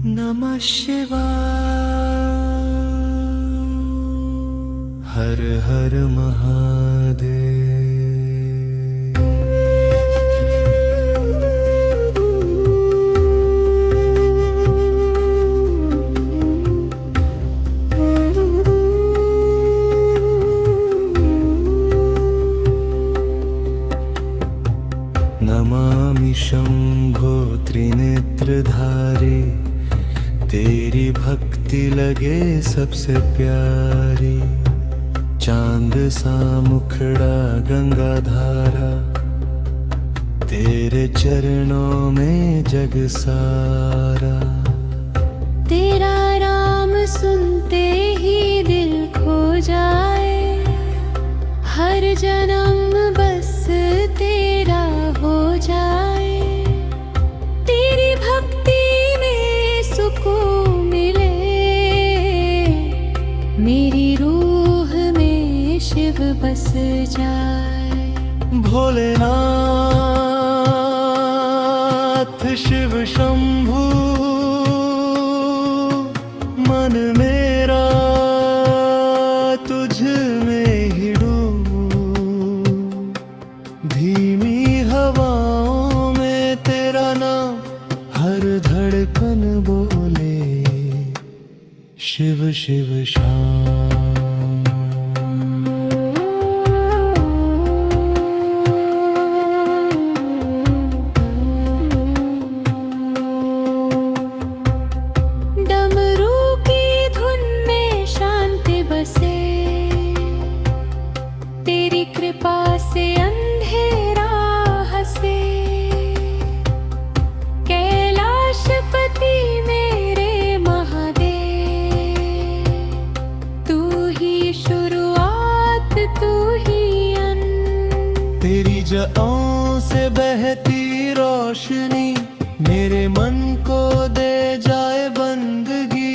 नमः शिवाय। हर हर महादेव। नमामि शंभो त्रिनेत्रधारी, तेरी भक्ति लगे सबसे प्यारी। चांद सा मुखड़ा गंगा धारा, तेरे चरणों में जग सारा। तेरा नाम सुनते ही दिल खो जाए, हर जन्म बस तेरा हो जाए। तेरी भक्ति में सुकून मिले, मेरी रूह में शिव बस जाए। भोलेनाथ शिव शंभू, मन मेरा तुझ में ही डूब। धीमी हवाओं में तेरा नाम हर धड़कन बोले, शिव शिव शाम। डमरू की धुन में शांति बसे, तेरी कृपा से अंधेरा हंसे। कैलाशपति मेरे महादेव, तू ही शुरुआत तू ही अंत। तेरी जआओं से बहती रोशनी, मेरे मन को दे जाए बंदगी।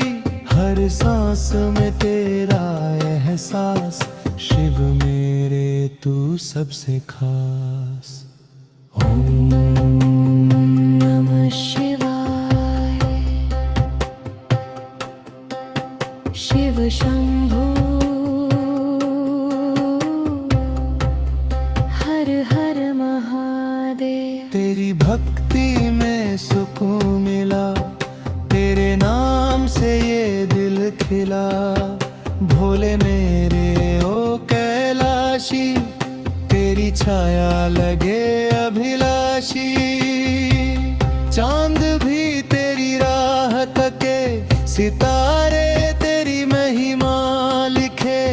हर सांस में तेरा एहसास, शिव मेरे तू सबसे खास। ओम नमः शिवाय। शिव शंभो हर हर महादेव। तेरी भक्ति में सुकून मिला, तेरे नाम से ये दिल खिला। भोले मेरे ओ कैलाशी, तेरी छाया लगे अभिलाषी। चांद भी तेरी राह तके, सितारे तेरी महिमा लिखे।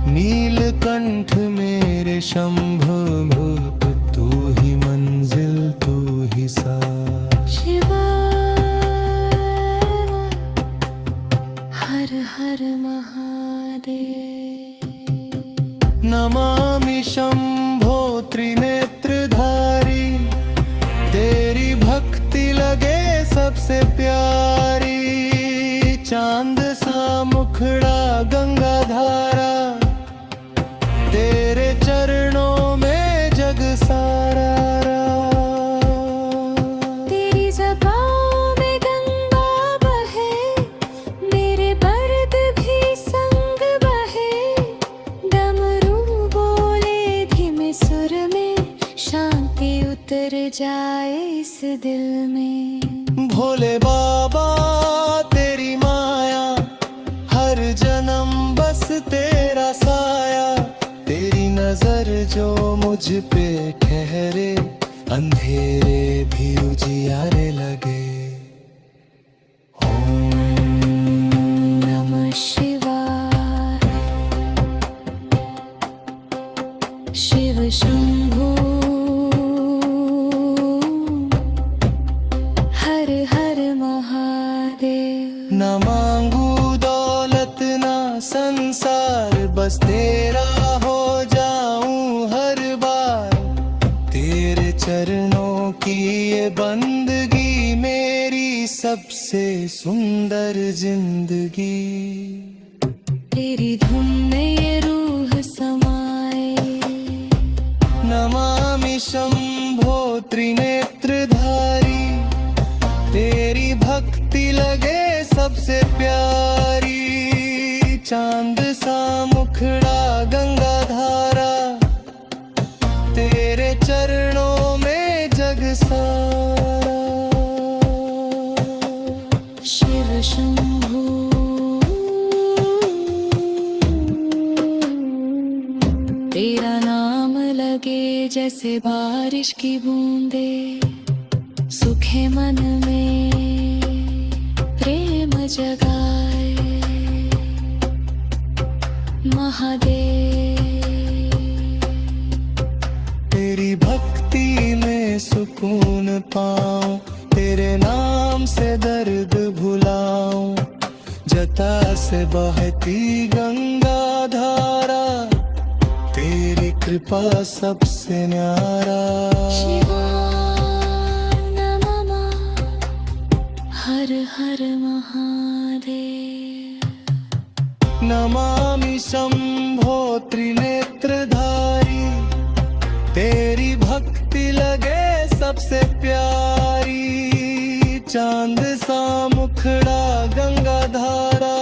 नीलकंठ मेरे शंभु भूप, तू ही मंजिल तू ही साथ। शिवा हर हर महादेव। नमामि शंभो त्रिनेत्रधारी, तेरी भक्ति लगे सबसे प्यारी। चांद सा मुखड़ा गंगा धारा, तेरे चरणों में जग सारा। तेरी ज़बां में गंगा बहे, मेरे दर्द भी संग बहे। डमरू बोले धीमे सुर में, शांति उतर जाए इस दिल में। भोले बाबा तेरी माया, हर जन्म बस तेरा साया। तेरी नजर जो मुझ पे ठहरे, अंधेरे भी उजियारे लगे। ओम नमः शिवाय। शिव शंभो हर हर महादेव। न मांगू दौलत ना संसार, बस तेरा हो जाऊं हर बार। तेरे चरणों की ये बंदगी, मेरी सबसे सुंदर जिंदगी। तेरी धुन में ये रूह समाए, नमामि शंभो त्रिनेत्रधारी, तेरी भक्ति लगे सबसे प्यारी। चांद सा मुखड़ा गंगा धारा, तेरे चरणों में जग सारा। शिव शंभो तेरा नाम लगे जैसे बारिश की बूंदे, सुखे मन में प्रेम जगाए। महादेव तेरी भक्ति में सुकून पाऊं, तेरे नाम से दर्द भुलाऊं। जटा से बहती गंगा धारा, तेरी कृपा सबसे न्यारा। शिवाय नमः, हर हर महादेव। नमामि शंभो त्रिनेत्रधारी, तेरी भक्ति लगे सबसे प्यारी। चांद सा मुखड़ा गंगा धारा,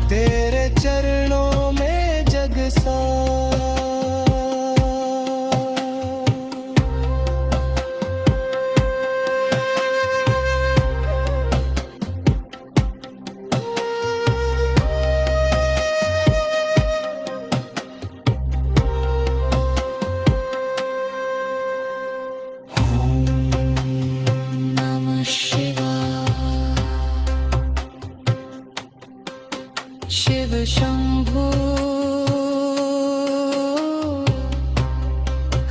तेरे चरणों में जग सारा। नमः शिवाय। शिव शंभो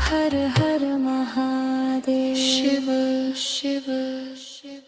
हर हर महादेव। शिव शिव शिव